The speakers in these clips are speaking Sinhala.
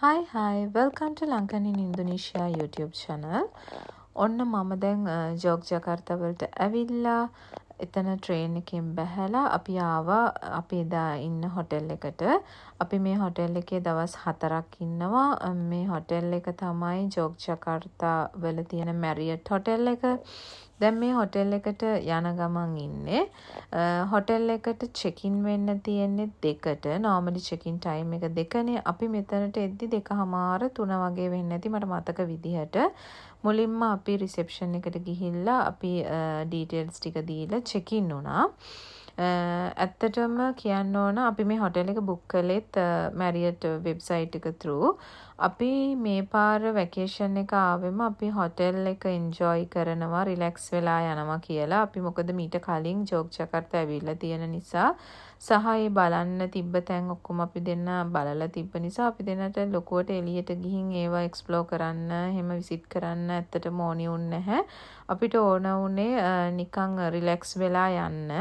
Hi, welcome to Lankan in Indonesia YouTube channel. ඔන්න මම දැන් ජෝග්ජකාර්තා වලට ඇවිල්ලා එතන ට්‍රේන් එකෙන් බැහැලා අපි ආවා අපි එදා ඉන්න හොටෙල් එකට. අපි මේ හොටෙල් එකේ දවස් 4ක් ඉන්නවා. මේ හොටෙල් එක තමයි ජෝග්ජකාර්තා වල තියෙන මැරියට් හොටෙල් එක. දැන් මේ හොටෙල් එකට යන ගමන් ඉන්නේ. හොටෙල් එකට චෙක් ඉන් වෙන්න තියෙන්නේ 2ට. normally check in time එක 2නේ. අපි මෙතනට එද්දි 2:00 3 වගේ වෙන්නේ නැති මට මතක විදිහට. මුලින්ම අපි රිසෙප්ෂන් එකට ගිහිල්ලා අපි ඩීටේල්ස් ටික දීලා චෙක් ඉන් වුණා. ඇත්තටම කියන්න ඕන අපි මේ හොටෙල් එක බුක් කළෙත් මැරියට් වෙබ්සයිට් එක through. අපි මේ පාර වැකේෂන් එක ආවෙම අපි හොටෙල් එක එන්ජොයි කරනවා රිලැක්ස් වෙලා යනවා කියලා. අපි මොකද මීට කලින් ජෝග්ජකාර්තා ඇවිල්ලා තියෙන නිසා සහ ඒ බලන්න තිබ්බ තැන් ඔක්කොම අපි දෙන්න බලලා තිබ්බ නිසා අපි දෙන්නට ලොකුවට එළියට ගිහින් ඒවා එක්ස්ප්ලෝර් කරන්න එහෙම විසිට් කරන්න ඇත්තටම ඕනි වුණ නැහැ. අපිට ඕන වුණේ නිකන් රිලැක්ස් වෙලා යන්න.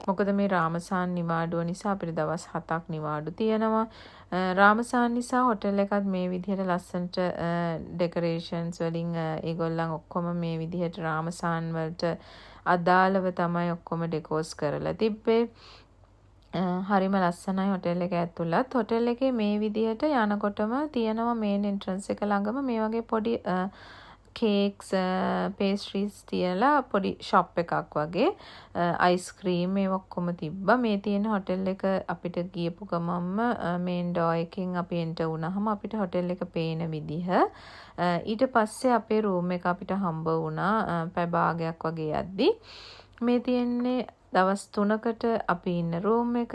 මොකද මේ රාමසාන් නිවාඩුව නිසා අපිට දවස් 7ක් නිවාඩු තියෙනවා. රාමසාන් නිසා හොටෙල් එකත් මේ විදිහට ලස්සනට ඩෙකොරේෂන්ස් වලින් ඒගොල්ලන් ඔක්කොම මේ විදිහට රාමසාන් වලට අදාළව තමයි ඔක්කොම ඩෙකෝස් කරලා තිබ්බේ. හරිම ලස්සනයි හොටෙල් එක ඇතුළත්. හොටෙල් එකේ මේ විදිහට යනකොටම තියෙනවා මේන් එන්ට්‍රන්ස් එක ළඟම මේ වගේ පොඩි කේක්ස් පේස්ට්‍රීස් තියලා පොඩි ෂොප් එකක් වගේ අයිස්ක්‍රීම් ඒ ඔක්කොම තිබ්බා. මේ තියෙන හොටෙල් එක අපිට ගියපු ගමන්ම මේන් ඩෝ එකෙන් අපි එන්ටර් වුණාම අපිට හොටෙල් එක පේන විදිහ. ඊට පස්සේ අපේ රූම් එක අපිට හම්බ වුණා පැය භාගයක් වගේ යද්දි. මේ තියෙන්නේ දවස් 3කට අපි ඉන්න රූම් එක.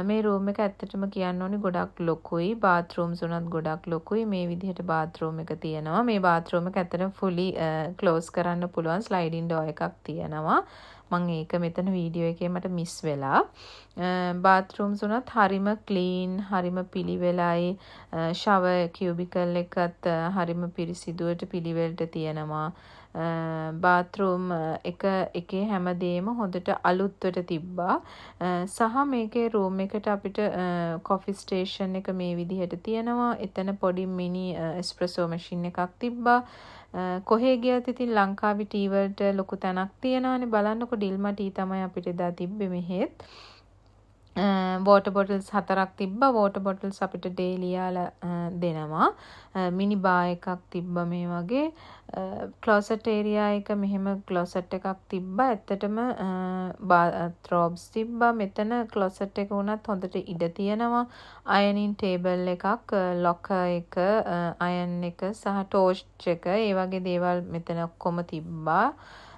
මේ රූම් එක ඇත්තටම කියන්න ඕනි ගොඩක් ලොකුයි. බාත්රූම්ස් උනත් ගොඩක් ලොකුයි. මේ විදිහට බාත්රූම් එක තියෙනවා. මේ බාත්රූම් එක ඇත්තටම fully close කරන්න පුළුවන් sliding door එකක් තියෙනවා. මම ඒක මෙතන වීඩියෝ එකේ මට මිස් වෙලා. බාත්රූම්ස් උනත් හරිම ක්ලීන්, හරිම පිළිවෙලයි. shower cubicle එකත් හරිම පිරිසිදුවට පිළිවෙලට තියෙනවා. බාත්රූම් එකේ හැමදේම හොඳට අලුත්වට තිබ්බා. සහ මේකේ රූම් එකට අපිට කොෆි ස්ටේෂන් එක මේ විදිහට තියෙනවා. එතන පොඩි මිනි එස්ප්‍රෙසෝ මැෂින් එකක් තිබ්බා. කොහේ ගියත් ඉතින් ලංකාවේ ටී වලට ලොකු තැනක් තියෙනවානේ. බලන්නකො ඩිල්මා ටී තමයි අපිට එදා තිබ්බේ මෙහෙත්. වෝටර් බොටල්ස් 4ක් තිබ්බා. වෝටර් බොටල්ස් අපිට ඩේලි යාලා දෙනවා. මිනි බා එකක් තිබ්බා මේ වගේ. ක්ලෝසට් ඒරියා එක මෙහෙම ක්ලෝසට් එකක් තිබ්බා. ඇත්තටම බාත්රෝබ්ස් තිබ්බා. මෙතන ක්ලෝසට් එක උනත් හොඳට ඉඩ තියෙනවා. අයනින් ටේබල් එකක්, ලොකර් එක, අයන් එක සහ ටෝස්ට් එක ඒ වගේ දේවල් මෙතන ඔක්කොම තිබ්බා.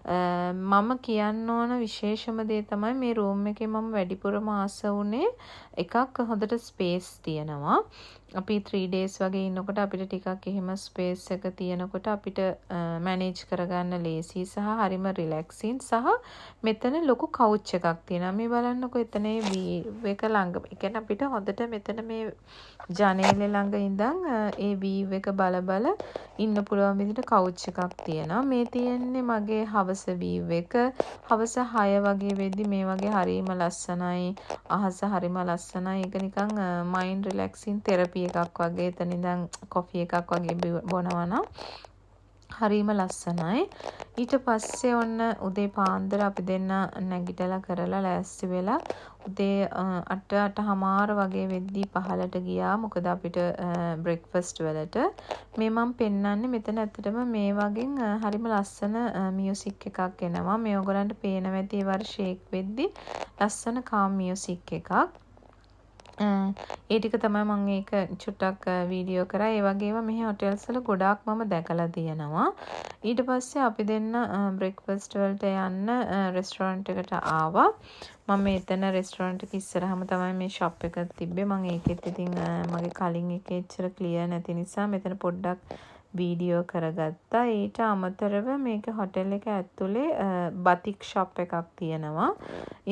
මම කියන්න ඕන විශේෂම දේ තමයි මේ රූම් එකේ මම වැඩිපුරම ආස වුණේ එකක් හොඳට ස්පේස් තියෙනවා. අපි 3 days වගේ ඉන්නකොට අපිට ටිකක් එහෙම ස්පේස් එක තියෙනකොට අපිට මැනේජ් කරගන්න ලේසි සහ හරිම රිලැක්සින් සහ මෙතන ලොකු කවුච් එකක් තියෙනවා. මේ බලන්නකො එතන ඒ වීව් එක ළඟ. ඒ කියන්නේ අපිට හොඳට මෙතන මේ ජනේලෙ ළඟ ඉඳන් ඒ වීව් එක බල ඉන්න පුළුවන් විදිහට කවුච් එකක් තියෙනවා. මේ තියෙන්නේ මගේ හවස වීව් එක. හවස 6 වගේ වෙද්දි මේ වගේ හරිම ලස්සනයි. අහස හරිම ලස්සනයි. ඒක නිකන් මයින්ඩ් රිලැක්සින් තෙරපි එකක් වගේ. එතන ඉඳන් කොෆි එකක් වගේ බොනවා නම් හරිම ලස්සනයි. ඊට පස්සේ ඔන්න උදේ පාන්දර අපි දෙන්න නැගිටලා කරලා ලෑස්ති වෙලා උදේ 8:30 වගේ වෙද්දී පහලට ගියා. මොකද අපිට බ්‍රෙක්ෆාස්ට් වලට මේ මම පෙන්නන්නේ මෙතන ඇත්තටම මේ වගේ හරිම ලස්සන මියුසික් එකක් එනවා. මේ ඔයගලන්ට පේනවා ඇති ඒ වර ෂේක් වෙද්දී ලස්සන කාම් මියුසික් එකක්. ඒ ටික තමයි මම ඒක චුට්ටක් වීඩියෝ කරා. ඒ වගේම මෙහි හොටෙල්ස් වල ගොඩාක් මම දැකලා තියෙනවා. ඊට පස්සේ අපි දෙන්න බ්‍රෙක්ෆාස්ට් වලට යන්න රෙස්ටොරන්ට් එකට ආවා. මම එතන රෙස්ටොරන්ට් එක ඉස්සරහම තමයි මේ ෂොප් එක තිබ්බේ. මම ඒකෙත් ඉතින් මගේ කලින් එකේ එච්චර ක්ලියර් නැති නිසා මෙතන පොඩ්ඩක් වීඩියෝ කරගත්තා. ඊට අමතරව මේක හොටෙල් එක ඇතුලේ බතික් ෂොප් එකක් තියෙනවා.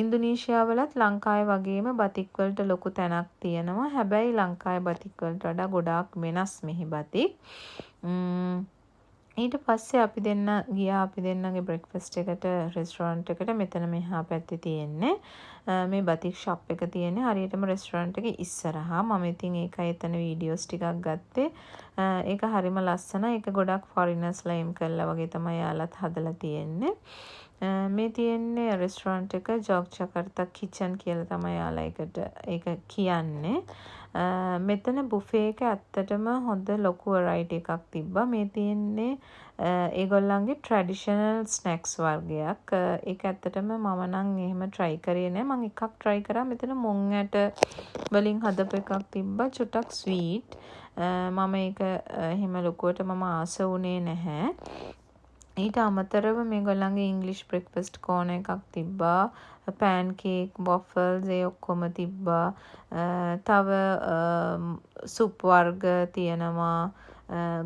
ඉන්දුනීසියාවලත් ලංකාවේ වගේම බතික් වලට ලොකු තැනක් තියෙනවා. හැබැයි ලංකාවේ බතික් වලට වඩා ගොඩාක් වෙනස් මෙහි බතික්. ඊට පස්සේ අපි දෙන්න ගියා අපි දෙන්නගේ බ්‍රෙක්ෆාස්ට් එකට රෙස්ටොරන්ට් එකට. මෙතන මෙහා පැත්තේ තියෙන්නේ මේ බතික් ෂොප් එක තියෙන්නේ හරියටම රෙස්ටොරන්ට් එකේ ඉස්සරහා. මම ඉතින් ඒකයි එතන වීඩියෝස් ටිකක් ගත්තේ. ඒක හරිම ලස්සනයි. ඒක ගොඩක් ෆොරිනර්ස්ලා එම් කළා වගේ තමයි යාලත් හදලා තියෙන්නේ. මේ තියෙන්නේ රෙස්ටොරන්ට් එක ජෝග්ජකාර්තා කිචන් කියලා තමයි යාලා ඒක කියන්නේ. මෙතන බුෆේ එක ඇත්තටම හොඳ ලොකු වෙරයිටි එකක් තිබ්බා. මේ තියෙන්නේ ඒගොල්ලන්ගේ ට්‍රැඩිෂනල් ස්නැක්ස් වර්ගයක්. ඒක ඇත්තටම මම නම් එහෙම try කරේ නෑ. මම එකක් try කරා. මෙතන මුං ඇට වලින් හදපු එකක් තිබ්බා. චුට්ටක් ස්වීට්. මම ඒක එහෙම ලොකුවට මම ආස වුණේ නැහැ. ඊට අමතරව මේගොල්ලන්ගේ ඉංග්ලිෂ් බ්‍රෙක්ෆාස්ට් කෝන එකක් තිබ්බා. පෑන් කේක්, වොෆල්ස් ඒ ඔක්කොම තිබ්බා. තව සුප් වර්ග තියෙනවා.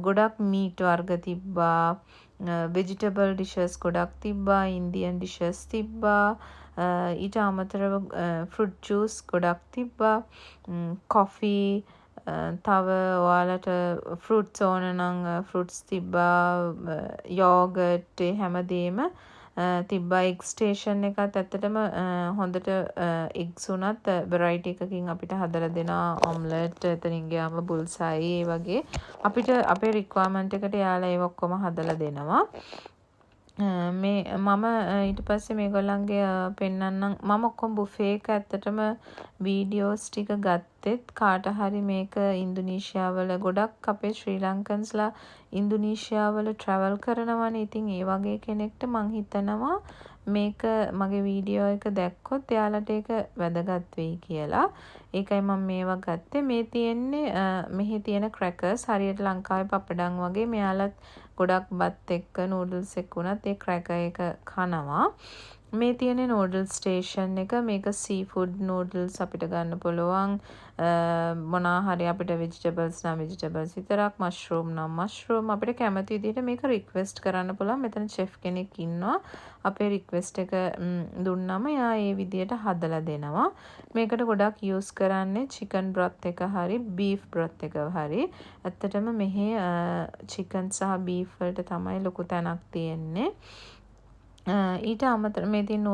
ගොඩක් මීට් වර්ග තිබ්බා. වෙජිටබල් ඩිෂස් ගොඩක් තිබ්බා. ඉන්දියන් ඩිෂස් තිබ්බා. ඊට අමතරව ෆෘට් ජූස් ගොඩක් තිබ්බා. කොෆි තව ඔයාලට ෆෘට්ස් ඕන නම් ෆෘට්ස් තිබ්බා. යෝගට් හැමදේම තිබ්බා. එග් ස්ටේෂන් එකත් ඇත්තටම හොඳට එග්ස් උනත් වෙරයිටි එකකින් අපිට හදලා දෙනවා. ඔම්ලට් එතනින් ගියාම බුල්සයි ඒ වගේ අපිට අපේ රික්වයර්මන්ට් එකට යාලා ඒව ඔක්කොම හදලා දෙනවා. මේ මම ඊට පස්සේ මේගොල්ලන්ගේ පෙන්නන්නම්. මම ඔක්කොම බුෆේ එක ඇත්තටම වීඩියෝස් ටික ගත්තෙත් කාට හරි මේක ඉන්දුනීසියාවල ගොඩක් අපේ ශ්‍රී ලංකන්ස්ලා ඉන්දුනීසියාවල ට්‍රැවල් කරනවනේ. ඉතින් ඒ වගේ කෙනෙක්ට මං හිතනවා මේක මගේ වීඩියෝ එක දැක්කොත් එයාලට ඒක වැදගත් වෙයි කියලා. ඒකයි මම මේවා ගත්තේ. මේ තියෙන්නේ මෙහි තියෙන ක්‍රැකර්ස් හරියට ලංකාවේ පපඩම් වගේ. මෙයාලත් ගොඩක් බත් එක්ක නූඩල්ස් එක්ක උනත් ඒ ක්‍රැකර් එක කනවා. මේ තියෙන නූඩල් ස්ටේෂන් එක. මේක සී ෆුඩ් නූඩල්ස් අපිට ගන්න පුළුවන්. මොනවා හරි අපිට වෙජිටබල්ස් නම් වෙජිටබල්ස් විතරක්, මෂ්රූම් නම් මෂ්රූම් අපිට කැමති විදිහට මේක රික්වෙස්ට් කරන්න පුළුවන්. මෙතන chef කෙනෙක් ඉන්නවා. අපේ රික්වෙස්ට් එක දුන්නම එයා ඒ විදිහට හදලා දෙනවා. මේකට ගොඩක් යූස් කරන්නේ චිකන් බ්‍රොත් එක හරි බීෆ් බ්‍රොත් එක හරි. ඇත්තටම මෙහි චිකන් සහ බීෆ් වලට තමයි ලොකු තැනක් තියෙන්නේ. ඊට අමතර මේ තියෙන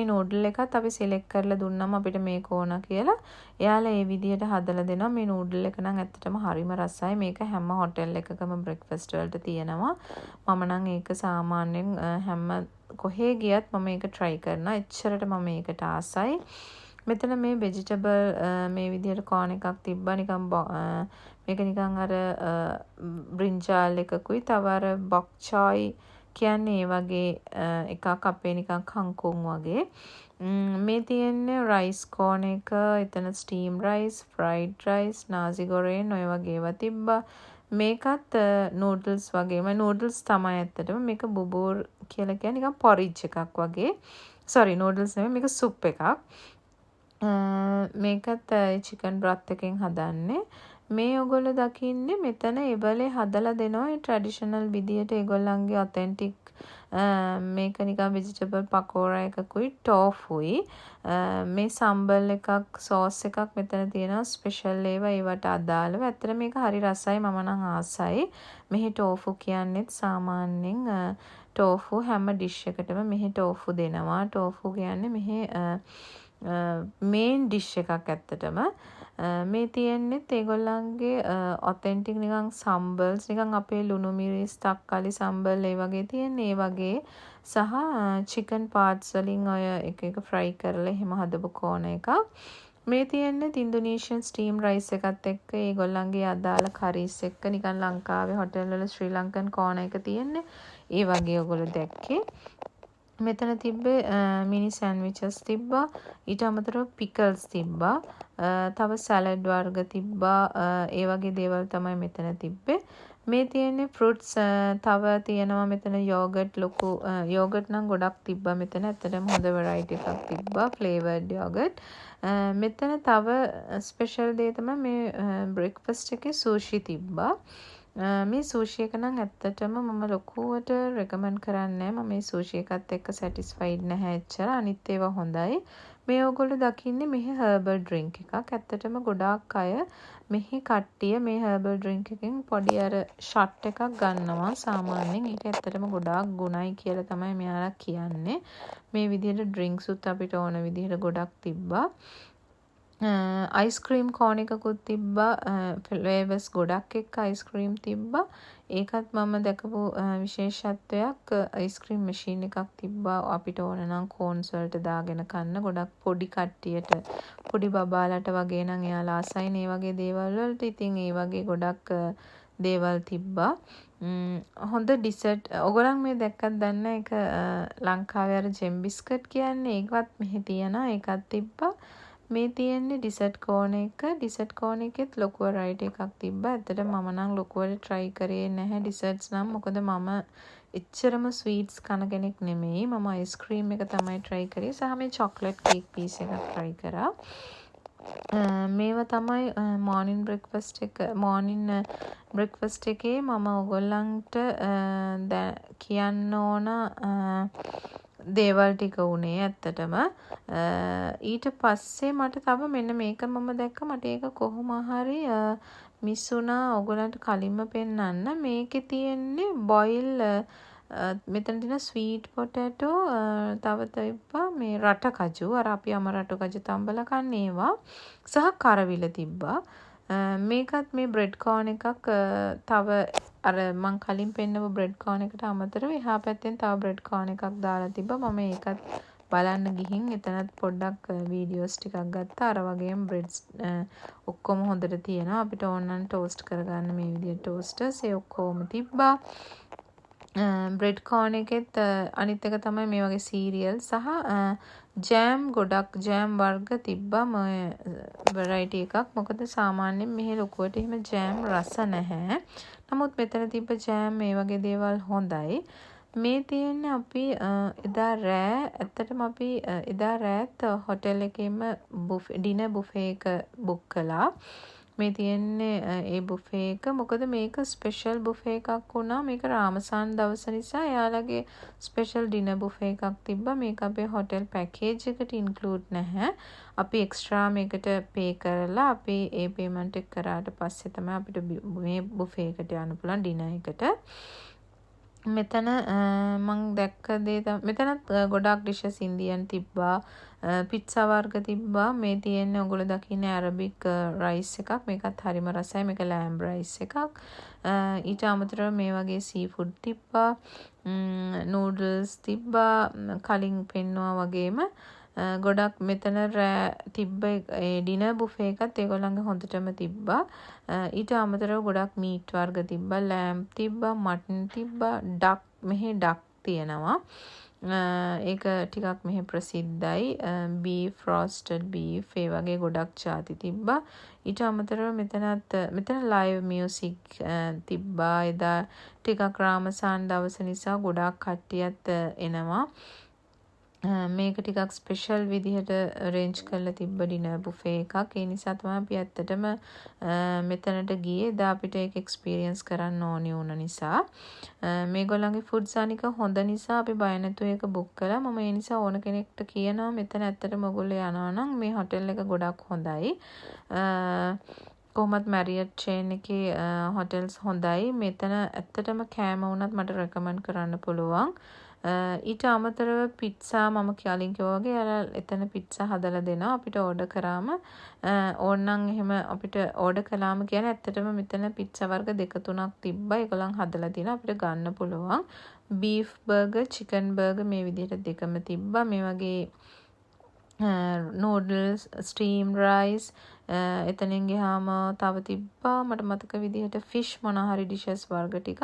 නූඩල් එකත් අපි සිලෙක්ට් කරලා දුන්නම අපිට මේක ඕන කියලා එයාලා ඒ විදිහට හදලා දෙනවා. මේ නූඩල් එක නම් ඇත්තටම හරිම රසයි. මේක හැම හොටෙල් එකකම බ්‍රෙක්ෆාස්ට් වලට තියෙනවා. මම නම් ඒක සාමාන්‍යයෙන් හැම කොහේ ගියත් මම ඒක try කරනවා. එච්චරට මම මේකට ආසයි. මෙතන මේ වෙජිටබල් මේ විදිහට කෝන් එකක් තිබ්බා. නිකන් මේක නිකන් අර බ්‍රින්ජාල් එකකුයි තව අර බොක් චොයි කියන්නේ ඒ වගේ එකක්. අපේ නිකන් කංකුම් වගේ. මේ තියෙන්නේ රයිස් කෝන් එක. එතන ස්ටීම් රයිස්, ෆ්‍රයිඩ් රයිස්, නාසි ගොරේන් ඔය වගේ ඒවා තිබ්බා. මේකත් නූඩල්ස් වගේම නූඩල්ස් තමයි ඇත්තටම. මේක බුබුර් කියලා කියන්නේ නිකන් පොරිජ් එකක් වගේ. සෝරි නූඩල්ස් නෙමෙයි මේක සුප් එකක්. මේකත් චිකන් බ්‍රොත් එකෙන් හදන්නේ. මේ ඔයගොල්ලෝ දකින්නේ මෙතන ඒවලේ හදලා දෙනවා. ඒ ට්‍රැඩිෂනල් විදියට ඒගොල්ලන්ගේ ඔතෙන්ටික් මේක නිකන් වෙජිටබල් පකෝරා එකකුයි ටෝෆුයි. මේ සම්බල් එකක් සෝස් එකක් මෙතන තියෙනවා ස්පෙෂල් ඒවා ඒවට අදාළව. ඇත්තට මේක හරි රසයි. මම නම් ආසයි. මෙහි ටෝෆු කියන්නේත් සාමාන්‍යයෙන් ටෝෆු හැම ඩිෂ් එකටම මෙහි ටෝෆු දෙනවා. ටෝෆු කියන්නේ මෙහි මේන් ඩිෂ් එකක් ඇත්තටම. මේ තියෙන්නේත් ඒගොල්ලන්ගේ ඔතෙන්ටික් නිකන් සම්බල්ස් නිකන් අපේ ලුණු මිරිස් තක්කාලි සම්බල් ඒ වගේ තියෙන ඒ වගේ සහ චිකන් පාර්ට්ස් වලින් ඔය එක එක ෆ්‍රයි කරලා එහෙම හදපු කෝන එකක්. මේ තියෙන්නේ ඉන්දුනීසියන් ස්ටීම් රයිස් එකත් එක්ක ඒගොල්ලන්ගේ අදාළ කරීස් එක්ක නිකන් ලංකාවේ හොටෙල් වල ශ්‍රී ලංකන් කෝන එක තියෙන්නේ. ඒ වගේ ඔයගොල්ලෝ දැක්කේ. මෙතන තිබ්බේ මිනි සෑන්ඩ්විචස් තිබ්බා. ඊට අමතරව පිකල්ස් තිබ්බා. තව සැලඩ් වර්ග තිබ්බා. ඒ වගේ දේවල් තමයි මෙතන තිබ්බේ. මේ තියෙන්නේ ෆෘට්ස් තව තියෙනවා මෙතන යෝගට් ලොකු යෝගට් නම් ගොඩක් තිබ්බා මෙතන. ඇත්තටම හොඳ වෙරයිටි එකක් තිබ්බා ෆ්ලේවර්ඩ් යෝගට්. මෙතන තව ස්පෙෂල් දේ තමයි මේ බ්‍රෙක්ෆාස්ට් එකේ සූෂි තිබ්බා. මේ සූෂි එක නම් ඇත්තටම මම ලොකුවට රෙකමන්ඩ් කරන්නේ නැහැ. මම මේ සූෂි එකත් එක්ක සැටිස්ෆයිඩ් නැහැ එච්චර. අනිත් ඒවා හොඳයි. මේ ඔයගොල්ලෝ දකින්නේ මෙහි හර්බල් ඩ්‍රින්ක් එකක්. ඇත්තටම ගොඩාක් අය මෙහි කට්ටිය මේ හර්බල් ඩ්‍රින්ක් එකෙන් පොඩි අර ෂොට් එකක් ගන්නවා සාමාන්‍යයෙන්. ඒක ඇත්තටම ගොඩාක් ගුණයි කියලා තමයි මෙයාලා කියන්නේ. මේ විදිහට ඩ්‍රින්ක්ස් උත් අපිට ඕන විදිහට ගොඩක් තිබ්බා. අයිස්ක්‍රීම් කෝන් එකකුත් තිබ්බා. ෆ්ලේවර්ස් ගොඩක් එක්ක අයිස්ක්‍රීම් තිබ්බා. ඒකත් මම දැකපු විශේෂත්වයක්. අයිස්ක්‍රීම් මැෂින් එකක් තිබ්බා. අපිට ඕන නම් කෝන්ස් වලට දාගෙන කන්න. ගොඩක් පොඩි කට්ටියට පොඩි බබාලට වගේ නම් එයාලා ආසයින් ඒ වගේ දේවල් වලට. ඉතින් ඒ වගේ ගොඩක් දේවල් තිබ්බා. හොඳ ඩිසර්ට්. ඔයගොල්ලන් මේ දැක්කත් දන්න එක ලංකාවේ අර ජෙම් බිස්කට් කියන්නේ ඒකවත් මෙහි තියෙනවා. ඒකත් තිබ්බා. මේ තියෙන්නේ ඩිසර්ට් කෝන් එක. ඩිසර්ට් කෝන් එකෙත් ලොකු වෙරයිටි එකක් තිබ්බා. ඇත්තට මම නම් ලොකුවට try කරේ නැහැ ඩිසර්ට්ස් නම්. මොකද මම එච්චරම ස්වීට්ස් කන කෙනෙක් නෙමෙයි. මම අයිස්ක්‍රීම් එක තමයි try කරේ. සහ මේ චොක්ලට් කේක් පීස් එකක් try කරා. මේවා තමයි මෝර්නින් බ්‍රෙක්ෆාස්ට් එක. මෝර්නින් බ්‍රෙක්ෆාස්ට් එකේ මම ඔයගොල්ලන්ට කියන්න ඕන දේවල් ටික උනේ ඇත්තටම. ඊට පස්සේ මට තව මෙන්න මේක මම දැක්ක. මට ඒක කොහොම හරි මිස් වුණා ඔයගොල්ලන්ට කලින්ම පෙන්නන්න. මේකේ තියෙන්නේ බොයිල් මෙතන තියෙන ස්වීට් පොටැටෝ, තව තිබ්බා මේ රට කජු. අර අපි අම රට කජු තම්බලා කන්නේ ඒවා. සහ කරවිල තිබ්බා. මේකත් මේ බ්‍රෙඩ් කෝන් එකක්. තව අර මං කලින් පෙන්නපු බ්‍රෙඩ් කෝන් එකට අමතරව එහා පැත්තෙන් තව බ්‍රෙඩ් කෝන් එකක් දාලා තිබ්බා. මම ඒකත් බලන්න ගිහින් එතනත් පොඩ්ඩක් වීඩියෝස් ටිකක් ගත්තා. අර වගේම බ්‍රෙඩ්ස් ඔක්කොම හොඳට තියෙනවා. අපිට ඕන නම් ටෝස්ට් කරගන්න මේ විදිහට ටෝස්ටර්ස් ඒ ඔක්කොම තිබ්බා. බ්‍රෙඩ් කෝන් එකෙත් අනිත් එක තමයි මේ වගේ සීරියල් සහ ජෑම් ගොඩක් ජෑම් වර්ග තිබ්බා. වෙරයිටි එකක්. මොකද සාමාන්‍යයෙන් මෙහි ලොකුවට එහෙම ජෑම් රස නැහැ. නමුත් මෙතන තිබ්බ ජෑම් මේ වගේ දේවල් හොඳයි. මේ තියෙන්නේ අපි එදා රෑ ඇත්තටම අපි එදා රෑත් හොටෙල් එකේම ඩිනර් බුෆේ එක බුක් කළා. මේ තියෙන්නේ ඒ බුෆේ එක. මොකද මේක ස්පෙෂල් බුෆේ එකක් වුණා. මේක රාමසාන් දවස නිසා එයාලගේ ස්පෙෂල් ඩිනර් බුෆේ එකක් තිබ්බා. මේක අපේ හොටෙල් පැකේජ් එකට ඉන්ක්ලූඩ් නැහැ. අපි එක්ස්ට්‍රා මේකට පේ කරලා අපි ඒ පේමන්ට් එක කරාට පස්සේ තමයි අපිට මේ බුෆේ එකට යන්න පුළුවන් ඩිනර් එකට. මෙතන මං දැක්ක දේ මෙතනත් ගොඩක් ඩිෂස් ඉන්දියන් තිබ්බා. පිට්සා වර්ග තිබ්බා. මේ තියෙන්නේ ඔයගොල්ලෝ දකින්නේ ඇරබික් රයිස් එකක්. මේකත් හරිම රසයි. මේක ලෑම්බ් රයිස් එකක්. ඊට අමතරව මේ වගේ සී ෆුඩ් තිබ්බා. නූඩල්ස් තිබ්බා. කලින් පෙන්නවා වගේම ගොඩක් මෙතන තිබ්බ ඩිනර් බුෆේ එකත් ඒගොල්ලන්ගේ හොඳටම තිබ්බා. ඊට අමතරව ගොඩක් මීට් වර්ග තිබ්බා. ලෑම්බ් තිබ්බා. මටන් තිබ්බා. ඩක් මෙහි ඩක් තියෙනවා. ඒක ටිකක් මෙහි ප්‍රසිද්ධයි. බීෆ්, රෝස්ටඩ් බීෆ් ඒ වගේ ගොඩක් ಜಾති තිබ්බා. ඊට අමතරව මෙතන ලයිව් මියුසික් තිබ්බා. එදා ටිකක් රාමසාන් දවස නිසා ගොඩක් කට්ටියත් එනවා. මේක ටිකක් ස්පෙෂල් විදිහට අරේන්ජ් කරලා තිබ්බ ඩිනර් බුෆේ එකක්. ඒ නිසා තමයි අපි ඇත්තටම මෙතනට ගියේ. එදා අපිට ඒක එක්ස්පීරියන්ස් කරන්න ඕනි වුණ නිසා. මේගොල්ලන්ගේ ෆුඩ්ස් අනික හොඳ නිසා අපි බය නැතුව ඒක බුක් කළා. මම ඒ නිසා ඕන කෙනෙක්ට කියනවා මෙතන ඇත්තටම ඔයගොල්ලෝ යනවා නම් මේ හොටෙල් එක ගොඩක් හොඳයි. කොහොමත් මැරියට් චේන් එකේ හොටෙල්ස් හොඳයි. මෙතන ඇත්තටම කෑම වුණත් මට රෙකමන්ඩ් කරන්න පුළුවන්. ඊට අමතරව පිට්සා මම කලින් කිව්වා වගේ අර එතන පිට්සා හදලා දෙනවා. අපිට ඕඩර් කරාම ඕනනම් එහෙම අපිට ඕඩර් කළාම කියන්නේ ඇත්තටම මෙතන පිට්සා වර්ග 2-3ක් තිබ්බා. ඒගොල්ලන් හදලා තිනවා අපිට ගන්න පුළුවන්. බීෆ් බර්ගර්, චිකන් බර්ගර් මේ විදිහට දෙකම තිබ්බා. මේ වගේ නූඩල්ස්, ස්ටීම් රයිස් එතනින් ගියාම තව තිබ්බා මට මතක විදිහට ෆිෂ් මොන හරි ඩිෂස් වර්ග ටිකක්.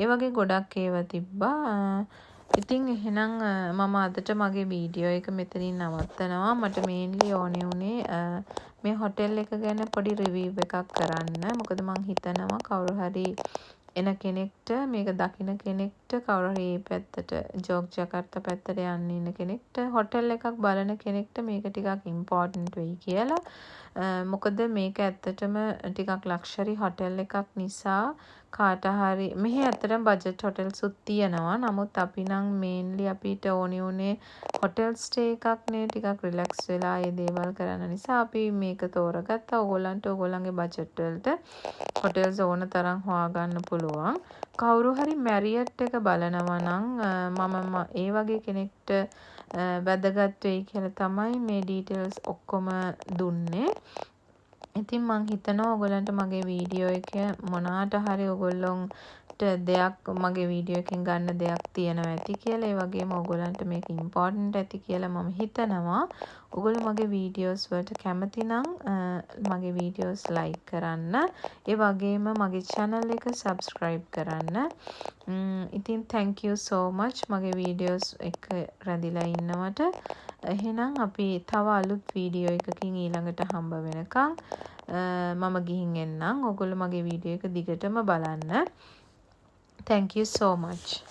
ඒ වගේ ගොඩක් ඒවා තිබ්බා. ඉතින් එහෙනම් මම අදට මගේ වීඩියෝ එක මෙතනින් නවත්තනවා. මට මේන්ලි ඕනේ උනේ මේ හොටෙල් එක ගැන පොඩි රිවිව් එකක් කරන්න. මොකද මං හිතනවා කවුරු හරි එන කෙනෙක්ට මේක දකින්න කෙනෙක්ට කවුරු හරි මේ පැත්තට ජෝග්ජකාර්තා පැත්තට යන්න ඉන්න කෙනෙක්ට හොටෙල් එකක් බලන කෙනෙක්ට මේක ටිකක් ඉම්පෝටන්ට් වෙයි කියලා. මොකද මේක ඇත්තටම ටිකක් ලක්ෂරි හොටෙල් එකක් නිසා කාට හරි මෙහි ඇත්තටම බජට් හොටෙල්ස්ුත් තියෙනවා. නමුත් අපි නම් මේන්ලි අපිට ඕනි උනේ හොටෙල් ස්ටේ එකක් නේ ටිකක් රිලැක්ස් වෙලා ඒ දේවල් කරන්න නිසා අපි මේක තෝරගත්තා. ඕගොල්ලන්ට ඕගොල්ලන්ගේ බජට් වලට හොටෙල්ස් ඕන තරම් හොයාගන්න පුළුවන්. කවුරු හරි මැරියට් එක බලනවා නම් මම ඒ වගේ කෙනෙක්ට වැදගත් වෙයි කියලා තමයි මේ ඩීටේල්ස් ඔක්කොම දුන්නේ. ඉතින් මං හිතනවා ඔයගලන්ට මගේ වීඩියෝ එක මොනාට හරි ඔයගොල්ලොන්ට දෙයක් මගේ වීඩියෝ එකෙන් ගන්න දෙයක් තියෙනවා ඇති කියලා. ඒ වගේම ඔයගලන්ට මේක ඉම්පෝටන්ට් ඇති කියලා මම හිතනවා. ඔයගොල්ලෝ මගේ වීඩියෝස් වලට කැමති නම් මගේ වීඩියෝස් ලයික් කරන්න. ඒ වගේම මගේ channel එක subscribe කරන්න. ඉතින් thank you so much මගේ වීඩියෝස් එක රැඳිලා ඉන්නවට. එහෙනම් අපි තව අලුත් වීඩියෝ එකකින් ඊළඟට හම්බ වෙනකන් මම ගිහින් එන්නම්. ඔයගොල්ලෝ මගේ වීඩියෝ එක දිගටම බලන්න. Thank you so much.